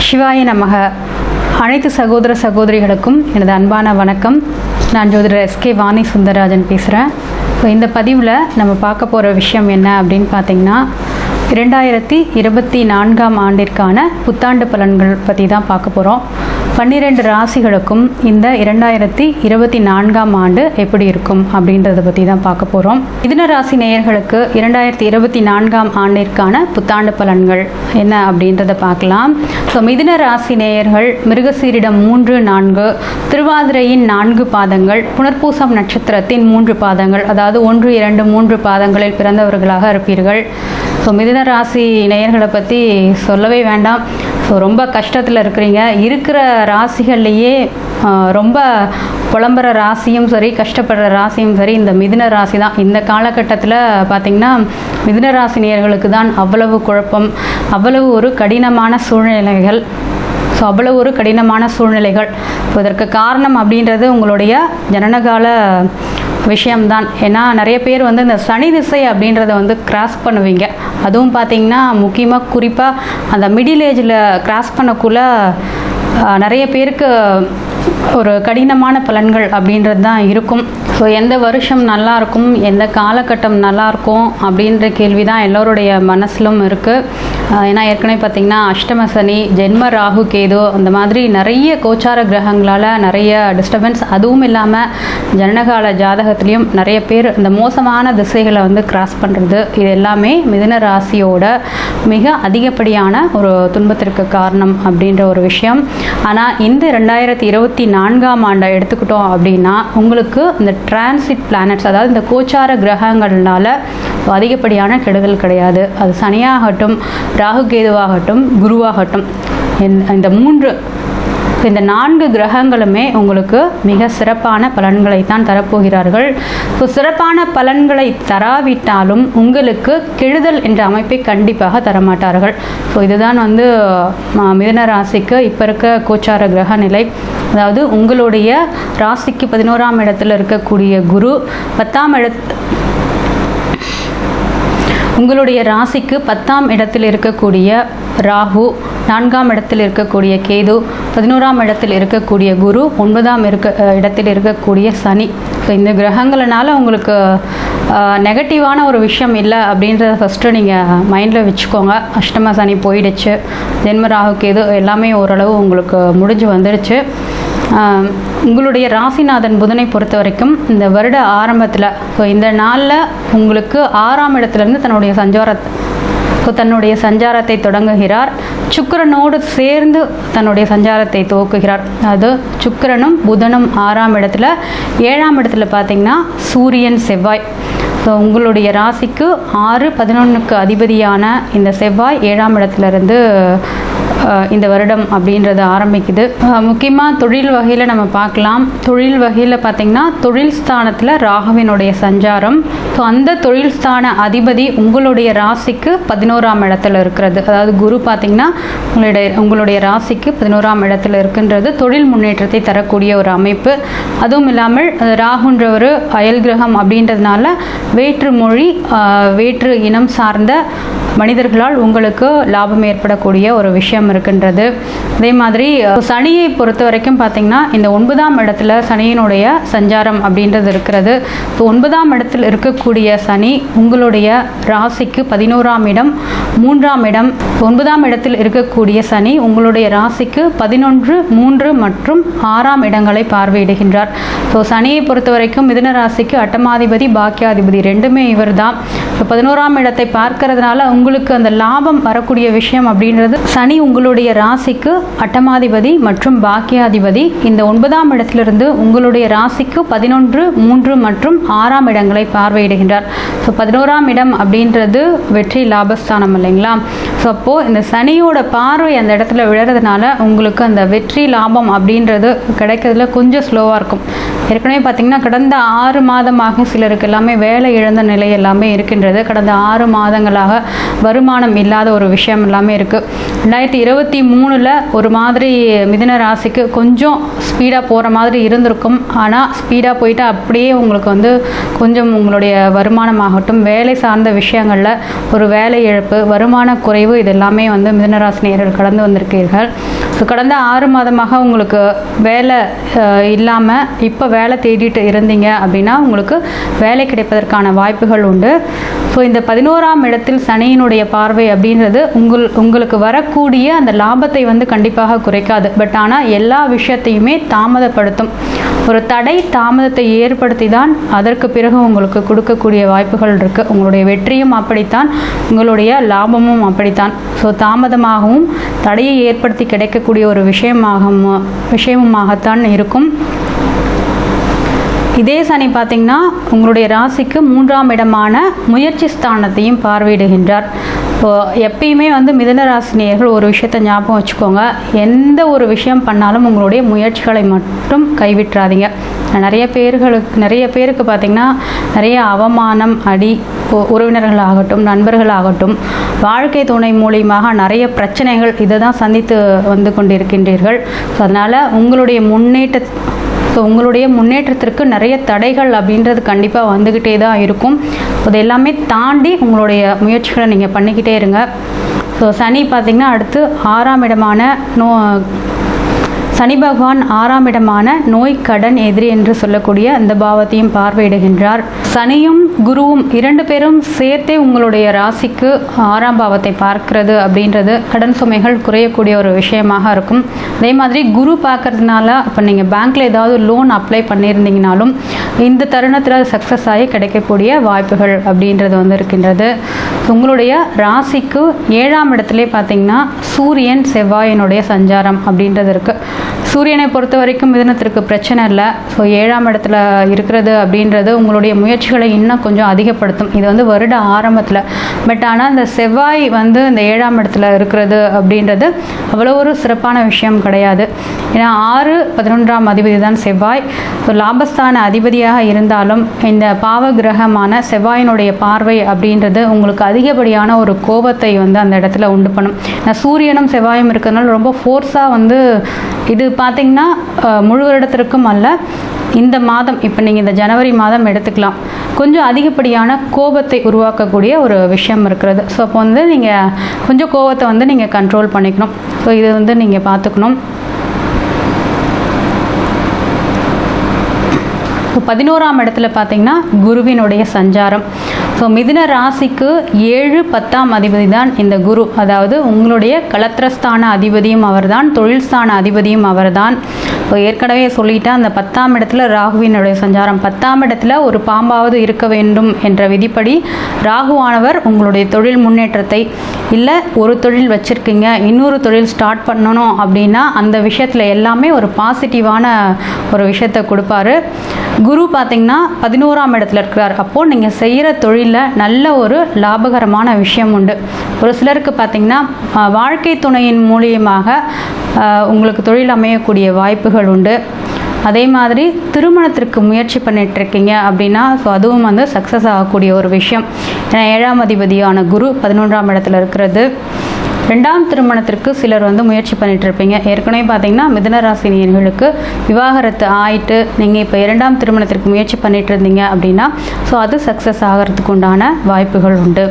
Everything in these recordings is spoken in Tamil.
சிவாய நமக. அனைத்து சகோதர சகோதரிகளுக்கும் எனது அன்பான வணக்கம். நான் ஜோதிடர் எஸ்கே வாணி சுந்தரராஜன் பேசுகிறேன். இந்த பதிவில் நம்ம பார்க்க போகிற விஷயம் என்ன அப்படின்னு பார்த்திங்கன்னா, 2024ஆம் ஆண்டிற்கான புத்தாண்டு பலன்கள் பற்றி தான் பார்க்க போகிறோம். 12 ராசிகளுக்கும் இந்த 2024ஆம் ஆண்டு எப்படி இருக்கும் அப்படின்றத பற்றி தான் பார்க்க போகிறோம். மிதுன ராசி நேயர்களுக்கு 2024ஆம் ஆண்டிற்கான புத்தாண்டு பலன்கள் என்ன அப்படின்றத பார்க்கலாம். ஸோ மிதுன ராசி நேயர்கள் மிருகசீரிடம் 3, 4, திருவாதிரையின் 4 பாதங்கள், புனர்பூசம் நட்சத்திரத்தின் 3 பாதங்கள், அதாவது 1, 2, 3 பாதங்களில் பிறந்தவர்களாக இருப்பீர்கள். ஸோ மிதுன ராசி நேயர்களை பற்றி சொல்லவே வேண்டாம். ஸோ ரொம்ப கஷ்டத்தில் இருக்கிறீங்க. இருக்கிற ராசிகள்லேயே ரொம்ப புலம்புற ராசியும் சரி, கஷ்டப்படுற ராசியும் சரி இந்த மிதுன ராசி தான். இந்த காலகட்டத்தில் பார்த்திங்கன்னா மிதுன ராசினியர்களுக்கு தான் அவ்வளவு குழப்பம், அவ்வளவு ஒரு கடினமான சூழ்நிலைகள். ஸோ அவ்வளவு ஒரு கடினமான சூழ்நிலைகள். இதற்கு காரணம் அப்படின்றது உங்களுடைய ஜனனகால விஷயம்தான். ஏன்னா நிறைய பேர் வந்து இந்த சனி திசை அப்படின்றத கிராஸ் பண்ணுவீங்க. அதுவும் பார்த்திங்கன்னா முக்கியமாக குறிப்பாக அந்த மிடில் ஏஜில் கிராஸ் பண்ணக்குள்ள நிறைய பேருக்கு ஒரு கடினமான பலன்கள் அப்படின்றது தான் இருக்கும். ஸோ எந்த வருஷம் நல்லாயிருக்கும், எந்த காலகட்டம் நல்லாயிருக்கும் அப்படின்ற கேள்வி தான் எல்லோருடைய மனசிலும் இருக்குது. ஏன்னா ஏற்கனவே பார்த்திங்கன்னா அஷ்டம சனி, ஜென்ம ராகு கேது, அந்த மாதிரி நிறைய கோச்சார கிரகங்களால் நிறைய டிஸ்டர்பன்ஸ். அதுவும் இல்லாமல் ஜனனகால ஜாதகத்துலேயும் நிறைய பேர் இந்த மோசமான திசைகளை கிராஸ் பண்ணுறது, இது எல்லாமே மிதுன ராசியோட மிக அதிகப்படியான ஒரு துன்பத்திற்கு காரணம் அப்படின்ற ஒரு விஷயம். ஆனால் இந்த 2024ஆம் ஆண்டை எடுத்துக்கிட்டோம் அப்படின்னா உங்களுக்கு இந்த டிரான்சிட் பிளானட்ஸ், அதாவது இந்த கோச்சார கிரகங்கள்னால அதிகப்படியான கெடுதல் கிடையாது. அது சனியாகட்டும், ராகு கேதுவாகட்டும், குருவாகட்டும், இந்த 4 கிரகங்களுமே உங்களுக்கு மிக சிறப்பான பலன்களை தான் தரப்போகிறார்கள். ஸோ சிறப்பான பலன்களை தராவிட்டாலும் உங்களுக்கு கெடுதல் என்ற அமைப்பை கண்டிப்பாக தரமாட்டார்கள். ஸோ இதுதான் மிதுன ராசிக்கு இப்போ இருக்க கோச்சார கிரக நிலை. அதாவது உங்களுடைய ராசிக்கு 11ஆம் இடத்துல இருக்கக்கூடிய குரு, 10ஆம் உங்களுடைய ராசிக்கு 10ஆம் இடத்தில் இருக்கக்கூடிய ராகு, 4ஆம் இடத்தில் இருக்கக்கூடிய கேது, 11ஆம் இடத்தில் இருக்கக்கூடிய குரு, 9ஆம் இடத்தில் இருக்கக்கூடிய சனி. ஸோ இந்த கிரகங்கள்னால உங்களுக்கு நெகட்டிவான ஒரு விஷயம் இல்லை அப்படின்றத ஃபஸ்ட்டு நீங்கள் மைண்டில் வச்சுக்கோங்க. அஷ்டம சனி போயிடுச்சு, ஜென்ம ராகு கேது எல்லாமே ஓரளவு உங்களுக்கு முடிஞ்சு வந்துடுச்சு. உங்களுடைய ராசிநாதன் புதனை பொறுத்த வரைக்கும் இந்த வருட ஆரம்பத்தில், ஸோ இந்த நாளில் உங்களுக்கு 6ஆம் இடத்துலேருந்து தன்னுடைய சஞ்சாரத்தை தொடங்குகிறார். சுக்கிரனோடு சேர்ந்து தன்னுடைய சஞ்சாரத்தை துவக்குகிறார். அது சுக்கிரனும் புதனும் 6ஆம் இடத்துல, 7ஆம் இடத்துல பார்த்திங்கன்னா சூரியன், செவ்வாய். ஸோ உங்களுடைய ராசிக்கு 6, 11க்கு அதிபதியான இந்த செவ்வாய் 7ஆம் இடத்துலேருந்து இந்த வருடம் அப்படின்றது ஆரம்பிக்குது. முக்கியமாக தொழில் வகையில் நம்ம பார்க்கலாம். தொழில் வகையில் பார்த்திங்கன்னா தொழில் ஸ்தானத்தில் ராகுவினுடைய சஞ்சாரம். ஸோ அந்த தொழில் ஸ்தான அதிபதி உங்களுடைய ராசிக்கு 11ஆம் இடத்துல இருக்கிறது. அதாவது குரு பார்த்திங்கன்னா உங்களுடைய ராசிக்கு 11ஆம் இடத்துல இருக்கின்றது தொழில் முன்னேற்றத்தை தரக்கூடிய ஒரு அமைப்பு. அதுவும் இல்லாமல் ராகுன்ற ஒரு அயல் கிரகம் அப்படின்றதுனால வேற்று மொழி, வேற்று இனம் சார்ந்த மனிதர்களால் உங்களுக்கு லாபம் ஏற்படக்கூடிய ஒரு விஷயம் இருக்கின்றது. அதே மாதிரி சனியை பொறுத்த வரைக்கும் பார்த்திங்கன்னா இந்த 9ஆம் இடத்துல சனியினுடைய சஞ்சாரம் அப்படின்றது இருக்கிறது. ஸோ 9ஆம் இடத்தில் இருக்கக்கூடிய சனி உங்களுடைய ராசிக்கு 11ஆம் இடம், 3ஆம் இடம். 9ஆம் இடத்தில் இருக்கக்கூடிய சனி உங்களுடைய ராசிக்கு 11, 3 மற்றும் 6ஆம் இடங்களை பார்வையிடுகின்றார். ஸோ சனியை பொறுத்த வரைக்கும் மிதுன ராசிக்கு அட்டமாதிபதி, பாக்கியாதிபதி ரெண்டுமே இவர் தான். ஸோ 11ஆம் இடத்தை பார்க்கறதுனால உங்களுக்கு அந்த லாபம் வரக்கூடிய விஷயம் அப்படின்றது, சனி உங்களுடைய ராசிக்கு அட்டமாதிபதி மற்றும் பாக்கியாதிபதி இந்த 9ஆம் இடத்திலிருந்து உங்களுடைய ராசிக்கு 11, 3 மற்றும் 6ஆம் இடங்களை பார்வையிடுகின்றார். ஸோ 11ஆம் இடம் அப்படின்றது வெற்றி லாபஸ்தானம் இல்லைங்களா? ஸோ அப்போது இந்த சனியோட பார்வை அந்த இடத்துல விழுறதுனால உங்களுக்கு அந்த வெற்றி லாபம் அப்படின்றது கிடைக்கிறதுல கொஞ்சம் ஸ்லோவாக இருக்கும். ஏற்கனவே பார்த்திங்கன்னா கடந்த 6 மாதமாக சிலருக்கு எல்லாமே வேலை இழந்த நிலை எல்லாமே இருக்கின்றது. கடந்த 6 மாதங்களாக வருமானம் இல்லாத ஒரு விஷயம் எல்லாமே இருக்குது. 2023 ஒரு மாதிரி மிதுன ராசிக்கு கொஞ்சம் ஸ்பீடாக போகிற மாதிரி இருந்திருக்கும். ஆனால் ஸ்பீடாக போயிட்டு அப்படியே உங்களுக்கு வந்து கொஞ்சம் உங்களுடைய வருமானமாகட்டும், வேலை சார்ந்த விஷயங்களில் ஒரு வேலை இழப்பு, வருமான குறைவு, இது எல்லாமே வந்து மிதுனராசி நேயர்கள் கடந்து வந்திருக்கீர்கள். ஸோ கடந்த 6 மாதமாக உங்களுக்கு வேலை இல்லாமல் இப்போ வேலை தேடிட்டு இருந்தீங்க அப்படின்னா உங்களுக்கு வேலை கிடைப்பதற்கான வாய்ப்புகள் உண்டு. ஸோ இந்த 11ஆம் இடத்தில் சனியினுடைய பார்வை அப்படின்றது உங்களுக்கு வரக்கூடிய அந்த லாபத்தை வந்து கண்டிப்பாக குறைக்காது. பட் ஆனால் எல்லா விஷயத்தையுமே தாமதப்படுத்தும். ஒரு தடை தாமதத்தை ஏற்படுத்தி தான் அதற்கு பிறகு உங்களுக்கு கொடுக்கக்கூடிய வாய்ப்புகள் இருக்குது. உங்களுடைய வெற்றியும் அப்படித்தான், உங்களுடைய லாபமும் அப்படித்தான். ஸோ தாமதமாகவும் தடையை ஏற்படுத்தி கிடைக்கக்கூடிய ஒரு விஷயமாகத்தான் இருக்கும். இதே சனி பார்த்திங்கன்னா உங்களுடைய ராசிக்கு 3ஆம் இடமான முயற்சி ஸ்தானத்தையும் பார்வையிடுகின்றார். எப்பயுமே வந்து மிதுன ராசினியர்கள் ஒரு விஷயத்தை ஞாபகம் வச்சுக்கோங்க, எந்த ஒரு விஷயம் பண்ணாலும் உங்களுடைய முயற்சிகளை மட்டும் கைவிட்டுறாதீங்க. நிறைய பேருக்கு பார்த்திங்கன்னா நிறைய அவமானம், அடி, உறவினர்களாகட்டும் நண்பர்களாகட்டும் வாழ்க்கை துணை மூலியமாக நிறைய பிரச்சனைகள் இதை தான் சந்தித்து வந்து கொண்டிருக்கின்றீர்கள். ஸோ அதனால் உங்களுடைய முன்னேற்றத்திற்கு நிறைய தடைகள் அப்படின்றது கண்டிப்பாக வந்துக்கிட்டே தான் இருக்கும். அது எல்லாமே தாண்டி உங்களுடைய முயற்சிகளை நீங்கள் பண்ணிக்கிட்டே இருங்க. ஸோ சனி பார்த்திங்கன்னா அடுத்து 6ஆம் இடமான சனி பகவான் 6ஆம் இடமான நோய், கடன், எதிரி என்று சொல்லக்கூடிய அந்த பாவத்தையும் பார்வையிடுகின்றார். சனியும் குருவும் 2 பேரும் சேர்த்தே உங்களுடைய ராசிக்கு 6ஆம் பாவத்தை பார்க்கிறது அப்படின்றது கடன் சுமைகள் குறையக்கூடிய ஒரு விஷயமாக இருக்கும். அதே மாதிரி குரு பார்க்கறதுனால இப்போ நீங்கள் பேங்க்கில் ஏதாவது லோன் அப்ளை பண்ணியிருந்தீங்கனாலும் இந்த தருணத்தில் சக்ஸஸ் ஆகி கிடைக்கக்கூடிய வாய்ப்புகள் அப்படின்றது வந்து இருக்கின்றது. உங்களுடைய ராசிக்கு 7ஆம் இடத்துலேயே பார்த்திங்கன்னா சூரியன் செவ்வாயினுடைய சஞ்சாரம் அப்படின்றது இருக்குது. சூரியனை பொறுத்த வரைக்கும் மிதுனத்திற்கு பிரச்சனை இல்லை. ஸோ 7ஆம் இடத்துல இருக்கிறது அப்படின்றது உங்களுடைய முயற்சிகளை இன்னும் கொஞ்சம் அதிகப்படுத்தும். இது வந்து வருட ஆரம்பத்தில். பட் ஆனால் இந்த செவ்வாய் வந்து இந்த 7ஆம் இடத்துல இருக்கிறது அப்படின்றது அவ்வளோ ஒரு சிறப்பான விஷயம் கிடையாது. ஏன்னா 6, 11ஆம் அதிபதி தான் செவ்வாய். ஸோ லாபஸ்தான அதிபதியாக இருந்தாலும் இந்த பாவ கிரகமான செவ்வாயினுடைய பார்வை அப்படின்றது உங்களுக்கு அதிகப்படியான ஒரு கோபத்தை வந்து அந்த இடத்துல உண்டு பண்ணும். சூரியனும் செவ்வாயும் இருக்கிறதுனால ரொம்ப ஃபோர்ஸாக வந்து இது பார்த்திங்கன்னா முழு வருடத்திற்கும் அல்ல, இந்த மாதம் இப்போ நீங்கள் இந்த ஜனவரி மாதம் எடுத்துக்கலாம், கொஞ்சம் அதிகப்படியான கோபத்தை உருவாக்கக்கூடிய ஒரு விஷயம் இருக்கிறது. ஸோ அப்போ வந்து நீங்கள் கொஞ்சம் கோபத்தை வந்து நீங்கள் கண்ட்ரோல் பண்ணிக்கணும். ஸோ இது வந்து நீங்கள் பார்த்துக்கணும். 11ஆம் இடத்துல பார்த்திங்கன்னா குருவினுடைய சஞ்சாரம். ஸோ மிதுன ராசிக்கு 7, 10ஆம் அதிபதி தான் இந்த குரு. அதாவது உங்களுடைய களத்திரஸ்தான அதிபதியும் அவர் தான், தொழில் ஸ்தான அதிபதியும் அவர் தான். இப்போ ஏற்கனவே சொல்லிட்டேன், அந்த 10ஆம் இடத்துல ராகுவினுடைய சஞ்சாரம். 10ஆம் இடத்துல ஒரு பாம்பாவது இருக்க வேண்டும் என்ற விதிப்படி ராகுவானவர் உங்களுடைய தொழில் முன்னேற்றத்தை, இல்லை ஒரு தொழில் வச்சுருக்கீங்க இன்னொரு தொழில் ஸ்டார்ட் பண்ணணும் அப்படின்னா அந்த விஷயத்தில் எல்லாமே ஒரு பாசிட்டிவான ஒரு விஷயத்தை கொடுப்பாரு. குரு பார்த்திங்கன்னா 11ஆம் இடத்துல இருக்கிறார். அப்போது நீங்கள் செய்கிற தொழிலில் நல்ல ஒரு லாபகரமான விஷயம் உண்டு. ஒரு சிலருக்கு பார்த்திங்கன்னா வாழ்க்கை துணையின் மூலியமாக உங்களுக்கு தொழில் அமையக்கூடிய வாய்ப்புகள் உண்டு. அதே மாதிரி திருமணத்திற்கு முயற்சி பண்ணிகிட்ருக்கீங்க அப்படின்னா ஸோ அதுவும் வந்து சக்ஸஸ் ஆகக்கூடிய ஒரு விஷயம். ஏன்னா 7ஆம் அதிபதியான குரு 11ஆம் இடத்துல இருக்கிறது. 2ஆம் திருமணத்திற்கு சிலர் வந்து முயற்சி பண்ணிகிட்டு இருப்பீங்க. ஏற்கனவே பார்த்திங்கன்னா மிதுன ராசினியர்களுக்கு விவாகரத்து ஆயிட்டு நீங்கள் இப்போ 2ஆம் திருமணத்திற்கு முயற்சி பண்ணிகிட்டு இருந்தீங்க அப்படின்னா ஸோ அது சக்ஸஸ் ஆகிறதுக்கு உண்டான வாய்ப்புகள் உண்டு.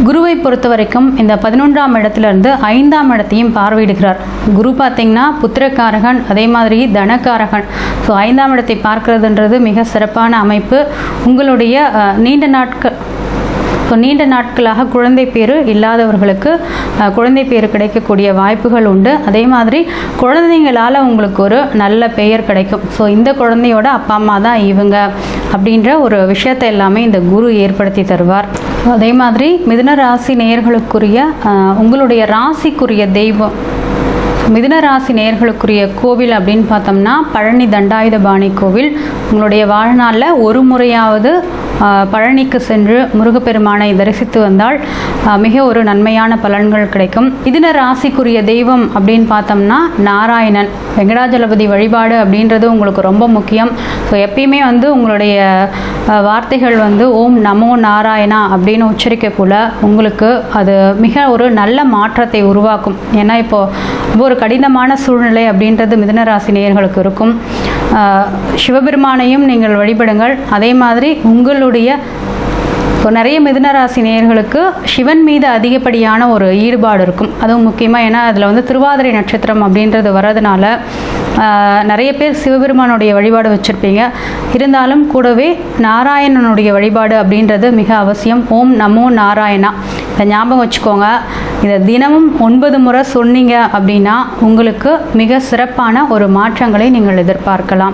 குருவை பொறுத்த வரைக்கும் இந்த 11ஆம் இடத்துலேருந்து 5ஆம் இடத்தையும் பார்வையிடுகிறார். குரு பார்த்திங்கன்னா புத்திரக்காரகன், அதே மாதிரி தனக்காரகன். ஸோ 5ஆம் இடத்தை பார்க்கறதுன்றது மிக சிறப்பான அமைப்பு. உங்களுடைய நீண்ட நாட்களாக குழந்தை பேர் இல்லாதவர்களுக்கு குழந்தை பேர் கிடைக்கக்கூடிய வாய்ப்புகள் உண்டு. அதே மாதிரி குழந்தைங்களால் உங்களுக்கு ஒரு நல்ல பெயர் கிடைக்கும். ஸோ இந்த குழந்தையோட அப்பா அம்மா தான் இவங்க அப்படின்ற ஒரு விஷயத்தை எல்லாமே இந்த குரு ஏற்படுத்தி தருவார். அதே மாதிரி மிதுன ராசி நேயர்களுக்குரிய உங்களுடைய ராசிக்குரிய தெய்வம் மிதுன ராசி நேயர்களுக்குரிய கோவில் அப்படின்னு பார்த்தோம்னா பழனி தண்டாயுதபாணி கோவில். உங்களுடைய வாழ்நாளில் ஒரு முறையாவது பழனிக்கு சென்று முருகப்பெருமானை தரிசித்து வந்தால் மிக ஒரு நன்மையான பலன்கள் கிடைக்கும். மிதுன ராசிக்குரிய தெய்வம் அப்படின்னு பார்த்தோம்னா நாராயணன். வெங்கடாஜலபதி வழிபாடு அப்படின்றது உங்களுக்கு ரொம்ப முக்கியம். ஸோ எப்பயுமே உங்களுடைய வார்த்தைகள் ஓம் நமோ நாராயணா அப்படின்னு உச்சரிக்கக்குள்ள உங்களுக்கு அது மிக ஒரு நல்ல மாற்றத்தை உருவாக்கும். ஏன்னா இப்போது ஒரு கடினமான சூழ்நிலை அப்படின்றது மிதுன ராசி நேயர்களுக்கு இருக்கும். சிவபெருமானையும் நீங்கள் வழிபடுங்கள். அதே மாதிரி உங்களுடைய நிறைய மிதுன ராசி நேயர்களுக்கு சிவன் மீது அதிகப்படியான ஒரு ஈடுபாடு இருக்கும். அதுவும் முக்கியமாக ஏன்னா அதில் திருவாதிரை நட்சத்திரம் அப்படின்றது வர்றதுனால நிறைய பேர் சிவபெருமானுடைய வழிபாடு வச்சுருப்பீங்க. இருந்தாலும் கூடவே நாராயணனுடைய வழிபாடு அப்படின்றது மிக அவசியம். ஓம் நமோ நாராயணா இதை ஞாபகம் வச்சுக்கோங்க. இதை தினமும் 9 முறை சொன்னீங்க அப்படின்னா உங்களுக்கு மிக சிறப்பான ஒரு மாற்றங்களை நீங்கள் எதிர்பார்க்கலாம்.